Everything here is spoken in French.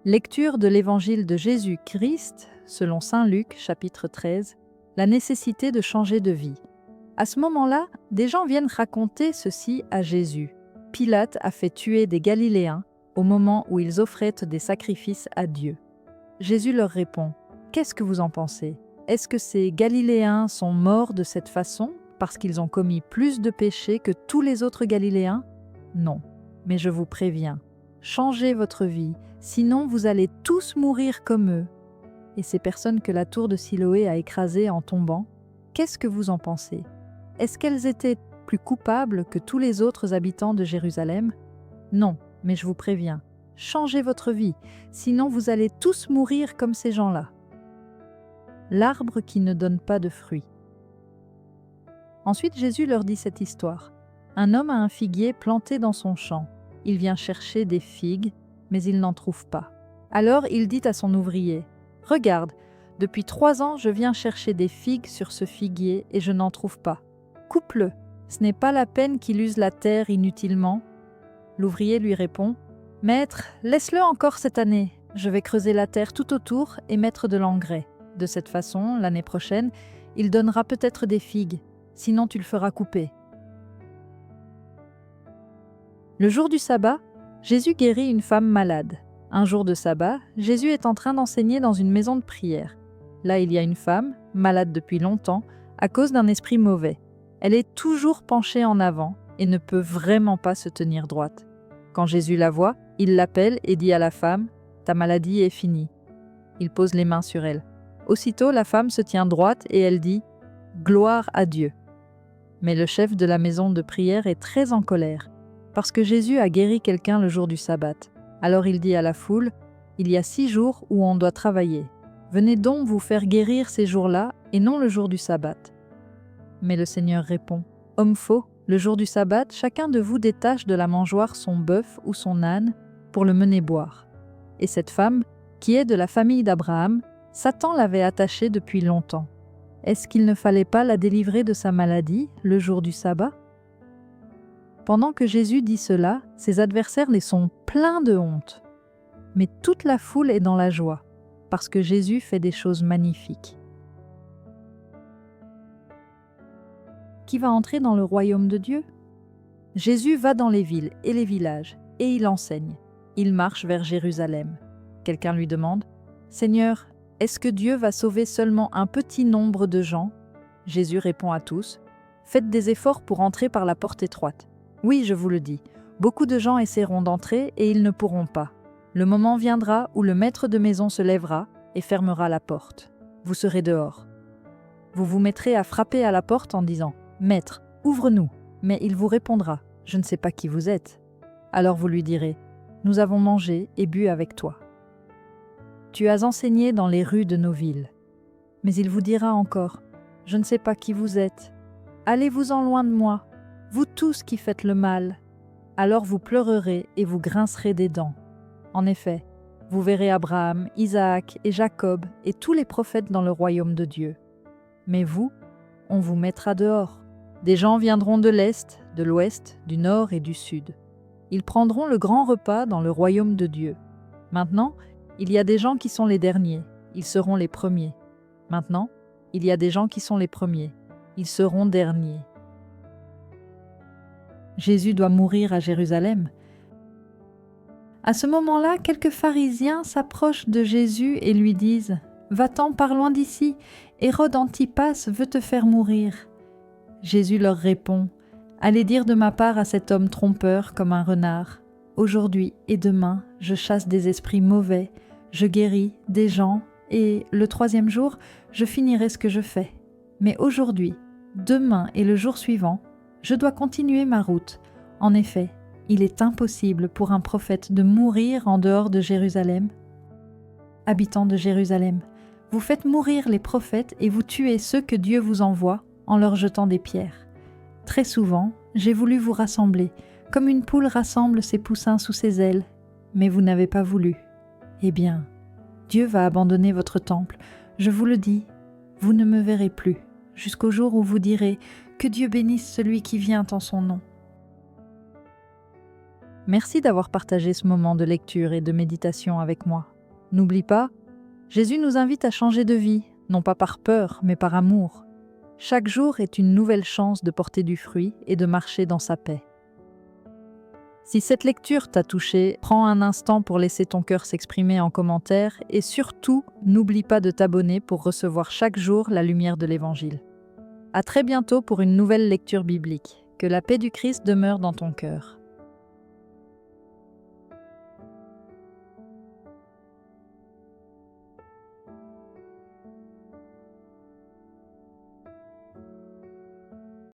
Lecture de l'Évangile de Jésus-Christ, selon saint Luc, chapitre 13, la nécessité de changer de vie. À ce moment-là, des gens viennent raconter ceci à Jésus. Pilate a fait tuer des Galiléens au moment où ils offraient des sacrifices à Dieu. Jésus leur répond, « Qu'est-ce que vous en pensez? Est-ce que ces Galiléens sont morts de cette façon parce qu'ils ont commis plus de péchés que tous les autres Galiléens? Non, mais je vous préviens, changez votre vie, sinon vous allez tous mourir comme eux. » Et ces personnes que la tour de Siloé a écrasées en tombant, qu'est-ce que vous en pensez? Est-ce qu'elles étaient plus coupables que tous les autres habitants de Jérusalem? Non, mais je vous préviens, changez votre vie, sinon vous allez tous mourir comme ces gens-là. L'arbre qui ne donne pas de fruits. Ensuite, Jésus leur dit cette histoire. Un homme a un figuier planté dans son champ. Il vient chercher des figues, mais il n'en trouve pas. Alors il dit à son ouvrier, « Regarde, depuis 3 ans je viens chercher des figues sur ce figuier et je n'en trouve pas. Coupe-le, ce n'est pas la peine qu'il use la terre inutilement. » L'ouvrier lui répond, « Maître, laisse-le encore cette année. Je vais creuser la terre tout autour et mettre de l'engrais. De cette façon, l'année prochaine, il donnera peut-être des figues, sinon tu le feras couper. » Le jour du sabbat, Jésus guérit une femme malade. Un jour de sabbat, Jésus est en train d'enseigner dans une maison de prière. Là, il y a une femme, malade depuis longtemps, à cause d'un esprit mauvais. Elle est toujours penchée en avant et ne peut vraiment pas se tenir droite. Quand Jésus la voit, il l'appelle et dit à la femme, « Ta maladie est finie. » Il pose les mains sur elle. Aussitôt, la femme se tient droite et elle dit « Gloire à Dieu ». Mais le chef de la maison de prière est très en colère, parce que Jésus a guéri quelqu'un le jour du sabbat. Alors il dit à la foule, « Il y a 6 jours où on doit travailler. Venez donc vous faire guérir ces jours-là et non le jour du sabbat. » Mais le Seigneur répond, « Homme faux, le jour du sabbat, chacun de vous détache de la mangeoire son bœuf ou son âne pour le mener boire. » Et cette femme, qui est de la famille d'Abraham, Satan l'avait attachée depuis longtemps. Est-ce qu'il ne fallait pas la délivrer de sa maladie le jour du sabbat? Pendant que Jésus dit cela, ses adversaires les sont pleins de honte. Mais toute la foule est dans la joie, parce que Jésus fait des choses magnifiques. Qui va entrer dans le royaume de Dieu? Jésus va dans les villes et les villages, et il enseigne. Il marche vers Jérusalem. Quelqu'un lui demande, « Seigneur, est-ce que Dieu va sauver seulement un petit nombre de gens ?» Jésus répond à tous, « Faites des efforts pour entrer par la porte étroite. Oui, je vous le dis, beaucoup de gens essaieront d'entrer et ils ne pourront pas. Le moment viendra où le maître de maison se lèvera et fermera la porte. Vous serez dehors. Vous vous mettrez à frapper à la porte en disant « Maître, ouvre-nous » mais il vous répondra « Je ne sais pas qui vous êtes. » Alors vous lui direz « Nous avons mangé et bu avec toi. » Tu as enseigné dans les rues de nos villes. Mais il vous dira encore « Je ne sais pas qui vous êtes. Allez-vous-en loin de moi, vous tous qui faites le mal. » Alors vous pleurerez et vous grincerez des dents. En effet, vous verrez Abraham, Isaac et Jacob et tous les prophètes dans le royaume de Dieu. Mais vous, on vous mettra dehors. Des gens viendront de l'Est, de l'Ouest, du Nord et du Sud. Ils prendront le grand repas dans le royaume de Dieu. Maintenant, il y a des gens qui sont les derniers, ils seront les premiers. Maintenant, il y a des gens qui sont les premiers, ils seront derniers. Jésus doit mourir à Jérusalem. À ce moment-là, quelques pharisiens s'approchent de Jésus et lui disent « Va-t'en par loin d'ici, Hérode Antipas veut te faire mourir. » Jésus leur répond « Allez dire de ma part à cet homme trompeur comme un renard. Aujourd'hui et demain, je chasse des esprits mauvais, je guéris des gens et le 3e jour, je finirai ce que je fais. Mais aujourd'hui, demain et le jour suivant, je dois continuer ma route. En effet, il est impossible pour un prophète de mourir en dehors de Jérusalem. Habitants de Jérusalem, vous faites mourir les prophètes et vous tuez ceux que Dieu vous envoie en leur jetant des pierres. Très souvent, j'ai voulu vous rassembler, comme une poule rassemble ses poussins sous ses ailes, mais vous n'avez pas voulu. Eh bien, Dieu va abandonner votre temple. Je vous le dis, vous ne me verrez plus, jusqu'au jour où vous direz « Que Dieu bénisse celui qui vient en son nom. » Merci d'avoir partagé ce moment de lecture et de méditation avec moi. N'oublie pas, Jésus nous invite à changer de vie, non pas par peur, mais par amour. Chaque jour est une nouvelle chance de porter du fruit et de marcher dans sa paix. Si cette lecture t'a touché, prends un instant pour laisser ton cœur s'exprimer en commentaire et surtout, n'oublie pas de t'abonner pour recevoir chaque jour la lumière de l'Évangile. À très bientôt pour une nouvelle lecture biblique. Que la paix du Christ demeure dans ton cœur.